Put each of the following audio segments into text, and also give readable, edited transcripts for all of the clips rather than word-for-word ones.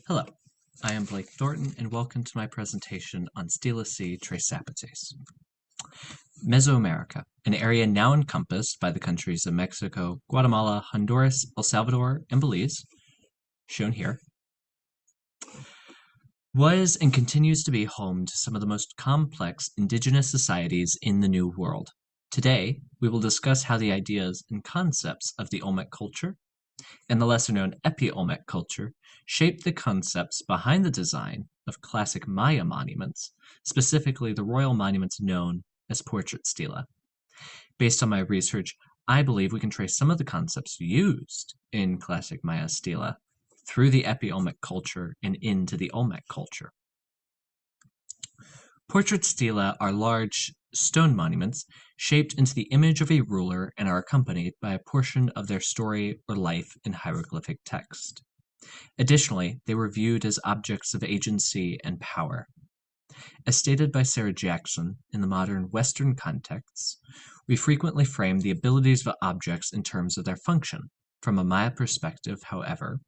Hello, I am Blake Thornton, and welcome to my presentation on Stela Tres Zapotes. Mesoamerica, an area now encompassed by the countries of Mexico, Guatemala, Honduras, El Salvador, and Belize, shown here, was and continues to be home to some of the most complex indigenous societies in the New World. Today, we will discuss how the ideas and concepts of the Olmec culture and the lesser-known Epi-Olmec culture shaped the concepts behind the design of classic Maya monuments, specifically the royal monuments known as portrait stela. Based on my research, I believe we can trace some of the concepts used in classic Maya stela through the Epi-Olmec culture and into the Olmec culture. Portrait stela are large stone monuments shaped into the image of a ruler and are accompanied by a portion of their story or life in hieroglyphic text. Additionally, they were viewed as objects of agency and power. As stated by Sarah Jackson, in the modern Western contexts, we frequently frame the abilities of objects in terms of their function. From a Maya perspective, however,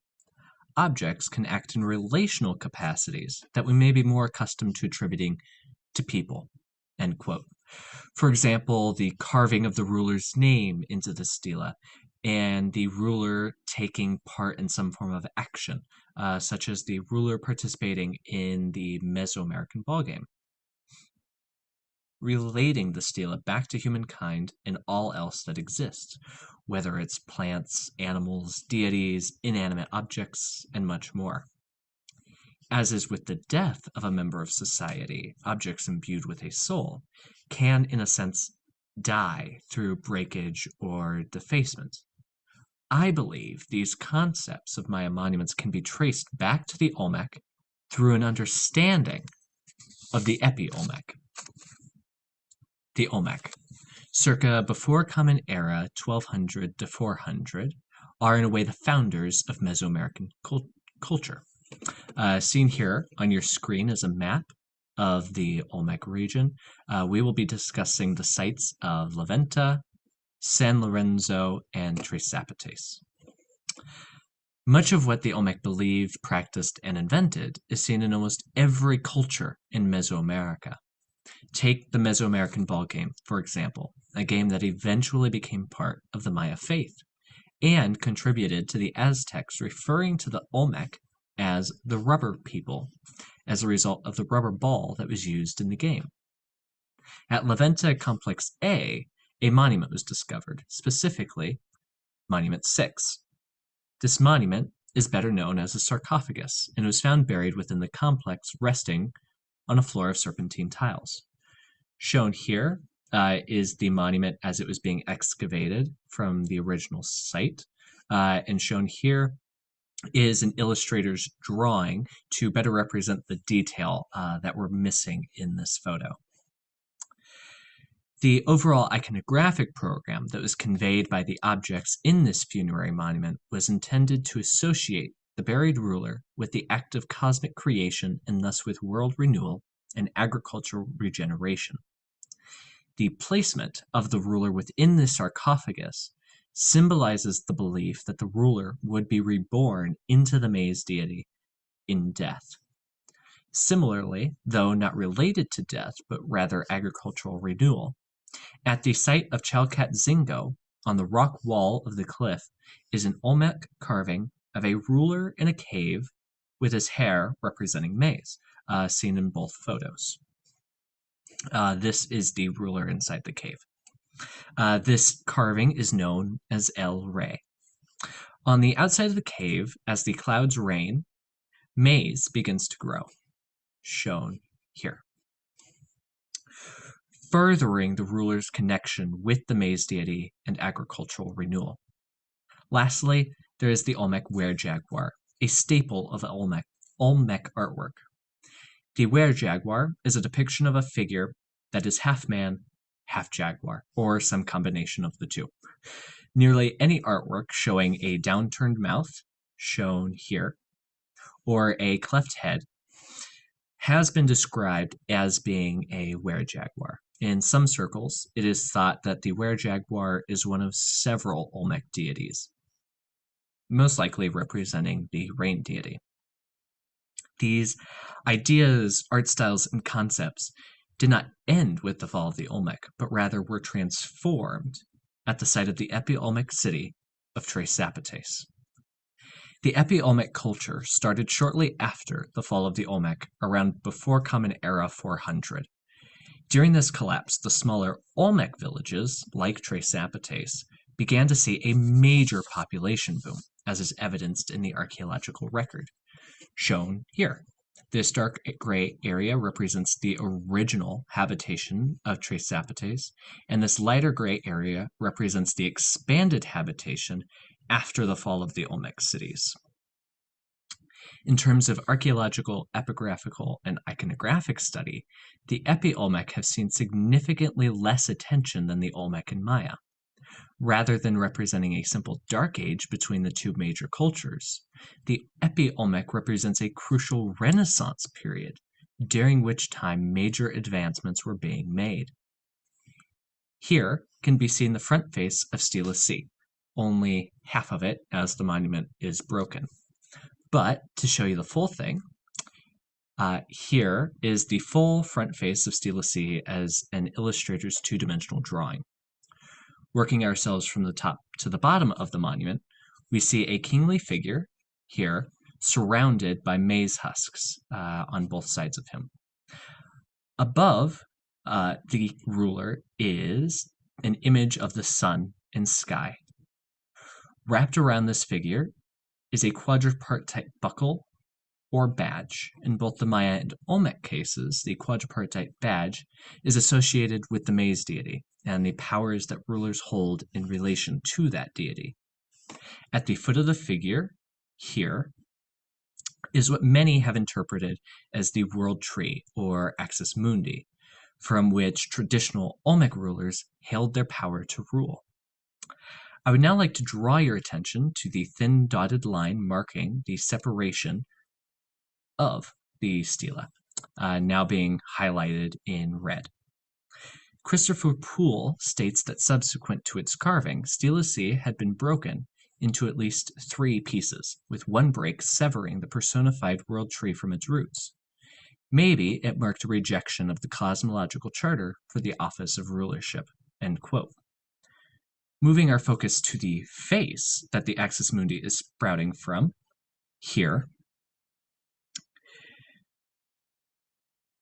objects can act in relational capacities that we may be more accustomed to attributing to people. End quote. For example, the carving of the ruler's name into the stela and the ruler taking part in some form of action, such as the ruler participating in the Mesoamerican ballgame. Relating the stela back to humankind and all else that exists, whether it's plants, animals, deities, inanimate objects, and much more. As is with the death of a member of society, objects imbued with a soul can, in a sense, die through breakage or defacement. I believe these concepts of Maya monuments can be traced back to the Olmec through an understanding of the Epi-Olmec. The Olmec, circa before Common Era 1200 to 400, are in a way the founders of Mesoamerican culture. Seen here on your screen is a map of the Olmec region. We will be discussing the sites of La Venta, San Lorenzo, and Tres Zapotes. Much of what the Olmec believed, practiced, and invented is seen in almost every culture in Mesoamerica. Take the Mesoamerican ball game, for example, a game that eventually became part of the Maya faith and contributed to the Aztecs referring to the Olmec as the rubber people, as a result of the rubber ball that was used in the game. At La Venta Complex A monument was discovered, specifically Monument 6. This monument is better known as a sarcophagus and was found buried within the complex, resting on a floor of serpentine tiles. Shown here is the monument as it was being excavated from the original site, and shown here is an illustrator's drawing to better represent the detail that we're missing in this photo. The overall iconographic program that was conveyed by the objects in this funerary monument was intended to associate the buried ruler with the act of cosmic creation and thus with world renewal and agricultural regeneration. The placement of the ruler within the sarcophagus symbolizes the belief that the ruler would be reborn into the maize deity in death. Similarly, though not related to death, but rather agricultural renewal, at the site of Chalcatzingo, on the rock wall of the cliff, is an Olmec carving of a ruler in a cave with his hair representing maize, seen in both photos. This is the ruler inside the cave. This carving is known as El Rey. On the outside of the cave, as the clouds rain, maize begins to grow, shown here, furthering the ruler's connection with the maize deity and agricultural renewal. Lastly, there is the Olmec were-jaguar, a staple of Olmec artwork. The were-jaguar is a depiction of a figure that is half man, half jaguar, or some combination of the two. Nearly any artwork showing a downturned mouth, shown here, or a cleft head, has been described as being a were-jaguar. In some circles, it is thought that the were-jaguar is one of several Olmec deities, most likely representing the rain deity. These ideas, art styles, and concepts did not end with the fall of the Olmec, but rather were transformed at the site of the epi-Olmec city of Tres Zapotes. The epi-Olmec culture started shortly after the fall of the Olmec, around before Common Era 400. During this collapse, the smaller Olmec villages, like Tres Zapotes, began to see a major population boom, as is evidenced in the archaeological record, shown here. This dark gray area represents the original habitation of Tres Zapotes, and this lighter gray area represents the expanded habitation after the fall of the Olmec cities. In terms of archaeological, epigraphical, and iconographic study, the epi-Olmec have seen significantly less attention than the Olmec and Maya. Rather than representing a simple dark age between the two major cultures, the epi-Olmec represents a crucial Renaissance period, during which time major advancements were being made. Here can be seen the front face of Stela C, only half of it as the monument is broken. But to show you the full thing, here is the full front face of Stela C as an illustrator's two-dimensional drawing. Working ourselves from the top to the bottom of the monument, we see a kingly figure here surrounded by maize husks on both sides of him. Above the ruler is an image of the sun and sky. Wrapped around this figure is a quadripartite buckle or badge. In both the Maya and Olmec cases, the quadripartite badge is associated with the maize deity and the powers that rulers hold in relation to that deity. At the foot of the figure, here, is what many have interpreted as the world tree, or axis mundi, from which traditional Olmec rulers hailed their power to rule. I would now like to draw your attention to the thin dotted line marking the separation of the stela, now being highlighted in red. Christopher Poole states that subsequent to its carving, Stela C had been broken into at least 3 pieces, with one break severing the personified world tree from its roots. Maybe it marked a rejection of the cosmological charter for the office of rulership. End quote. Moving our focus to the face that the axis mundi is sprouting from, here,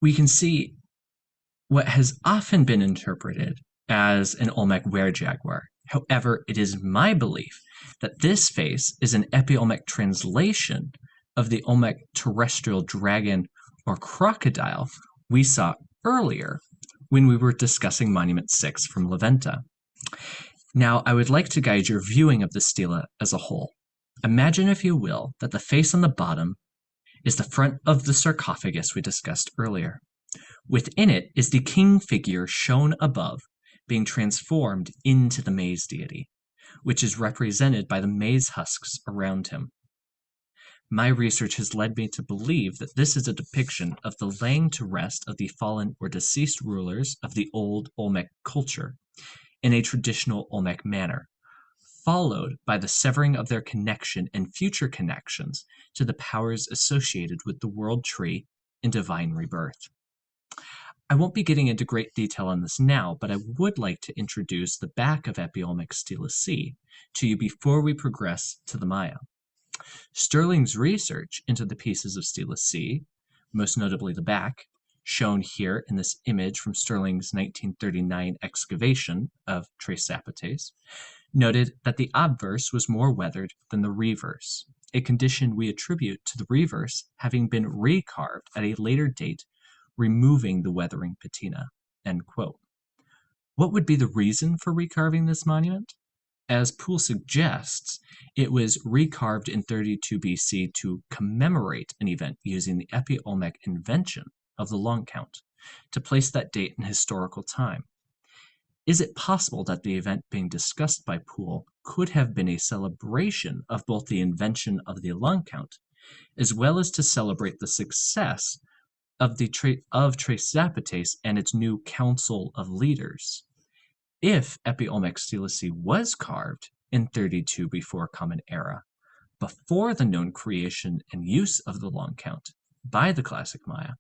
we can see what has often been interpreted as an Olmec were-jaguar. However, it is my belief that this face is an epi-Olmec translation of the Olmec terrestrial dragon or crocodile we saw earlier when we were discussing Monument 6 from La Venta. Now, I would like to guide your viewing of the stela as a whole. Imagine, if you will, that the face on the bottom is the front of the sarcophagus we discussed earlier. Within it is the king figure shown above, being transformed into the maize deity, which is represented by the maize husks around him. My research has led me to believe that this is a depiction of the laying to rest of the fallen or deceased rulers of the old Olmec culture in a traditional Olmec manner, followed by the severing of their connection and future connections to the powers associated with the world tree and divine rebirth. I won't be getting into great detail on this now, but I would like to introduce the back of epi-Olmec Stela C to you before we progress to the Maya. Sterling's research into the pieces of Stela C, most notably the back, shown here in this image from Sterling's 1939 excavation of Tres Zapotes, noted that the obverse was more weathered than the reverse, a condition we attribute to the reverse having been recarved at a later date, removing the weathering patina. End quote. What would be the reason for recarving this monument? As Poole suggests, it was recarved in 32 BC to commemorate an event using the epi-Olmec invention of the long count, to place that date in historical time. Is it possible that the event being discussed by Poole could have been a celebration of both the invention of the long count, as well as to celebrate the success of Tres Zapotes and its new council of leaders? If epi-Olmec Stela C was carved in 32 before Common Era, before the known creation and use of the long count, by the classic Maya,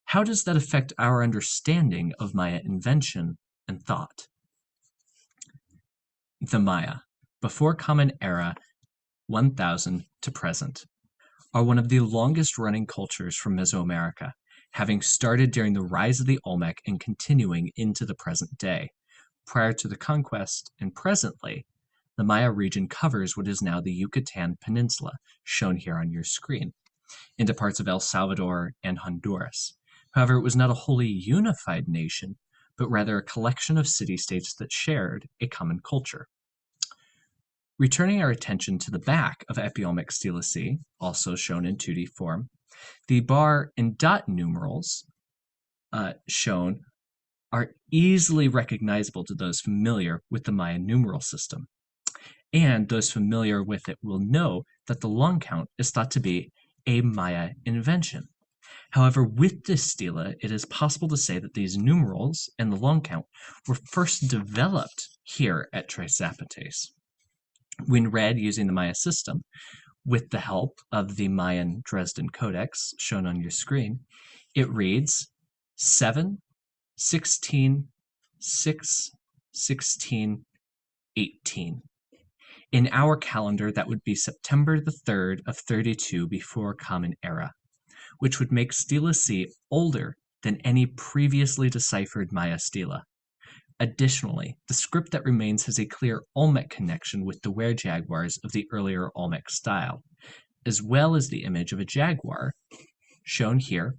how does that affect our understanding of Maya invention and thought? The Maya, before Common Era 1000 to present, are one of the longest-running cultures from Mesoamerica, having started during the rise of the Olmec and continuing into the present day. Prior to the conquest and presently, the Maya region covers what is now the Yucatan Peninsula, shown here on your screen, into parts of El Salvador and Honduras. However, it was not a wholly unified nation, but rather a collection of city-states that shared a common culture. Returning our attention to the back of Epi-Olmec Stela C, also shown in 2D form, the bar and dot numerals shown are easily recognizable to those familiar with the Mayan numeral system. And those familiar with it will know that the long count is thought to be a Maya invention. However, with this stela, it is possible to say that these numerals and the long count were first developed here at Zapotes. When read using the Maya system, with the help of the Mayan Dresden Codex shown on your screen, it reads 7, 16, 6, 16, 18. In our calendar, that would be September the 3rd of 32 before Common Era, which would make Stela C older than any previously deciphered Maya stela. Additionally, the script that remains has a clear Olmec connection with the were-jaguars of the earlier Olmec style, as well as the image of a jaguar, shown here,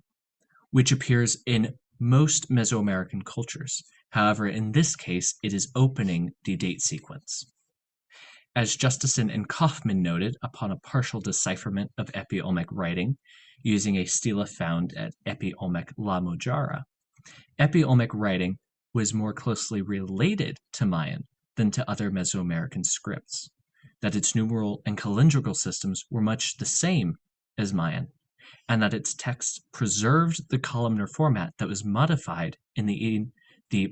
which appears in most Mesoamerican cultures. However, in this case, it is opening the date sequence. As Justison and Kaufman noted upon a partial decipherment of Epi-Olmec writing using a stela found at Epi-Olmec La Mojara, Epi-Olmec writing was more closely related to Mayan than to other Mesoamerican scripts, that its numeral and calendrical systems were much the same as Mayan, and that its text preserved the columnar format that was modified in the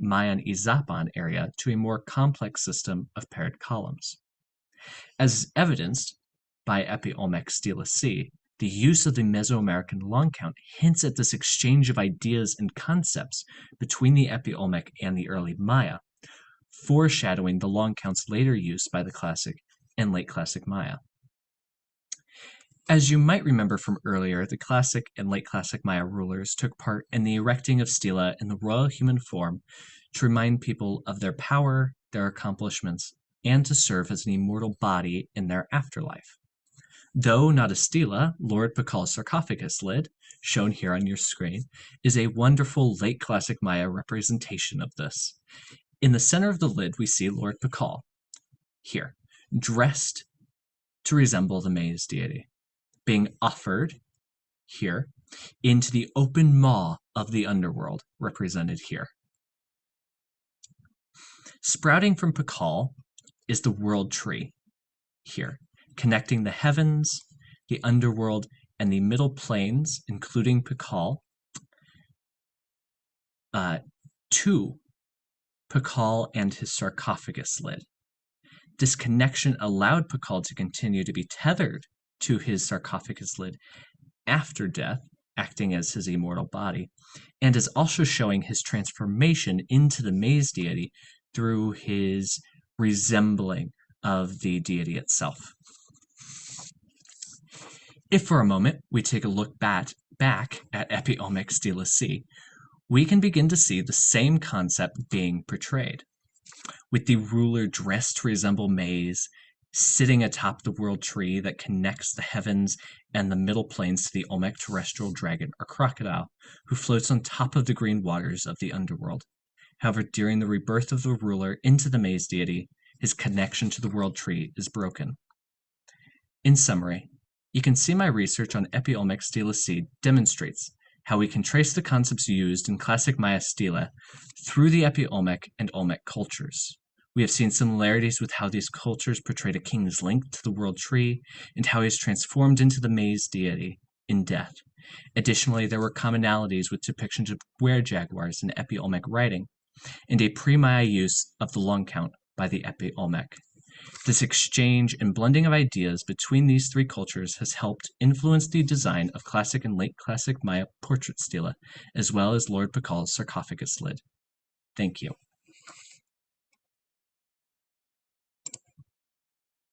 Mayan Izapan area to a more complex system of paired columns. As evidenced by Epi-Olmec Stela C, the use of the Mesoamerican long count hints at this exchange of ideas and concepts between the Epi-Olmec and the early Maya, foreshadowing the long count's later use by the Classic and Late Classic Maya. As you might remember from earlier, the Classic and Late Classic Maya rulers took part in the erecting of stela in the royal human form to remind people of their power, their accomplishments, and to serve as an immortal body in their afterlife. Though not a stela, Lord Pakal's sarcophagus lid, shown here on your screen, is a wonderful late classic Maya representation of this. In the center of the lid, we see Lord Pakal, here, dressed to resemble the maize deity, being offered, here, into the open maw of the underworld, represented here. Sprouting from Pakal is the world tree, here, connecting the heavens, the underworld, and the middle planes, including Pakal, to Pakal and his sarcophagus lid. This connection allowed Pakal to continue to be tethered to his sarcophagus lid after death, acting as his immortal body, and is also showing his transformation into the maize deity through his resembling of the deity itself. If for a moment we take a look back at Epi-Olmec Stela C, we can begin to see the same concept being portrayed, with the ruler dressed to resemble maize, sitting atop the world tree that connects the heavens and the middle planes to the Olmec terrestrial dragon or crocodile, who floats on top of the green waters of the underworld. However, during the rebirth of the ruler into the maize deity, his connection to the world tree is broken. In summary, you can see my research on Epi-Olmec Stela C demonstrates how we can trace the concepts used in classic Maya stela through the Epi-Olmec and Olmec cultures. We have seen similarities with how these cultures portrayed a king's link to the world tree and how he is transformed into the maize deity in death. Additionally, there were commonalities with depictions of were-jaguars in Epi-Olmec writing and a pre-Maya use of the long count by the Epi-Olmec. This exchange and blending of ideas between these three cultures has helped influence the design of classic and late classic Maya portrait stela, as well as Lord Bakal's sarcophagus lid. Thank you.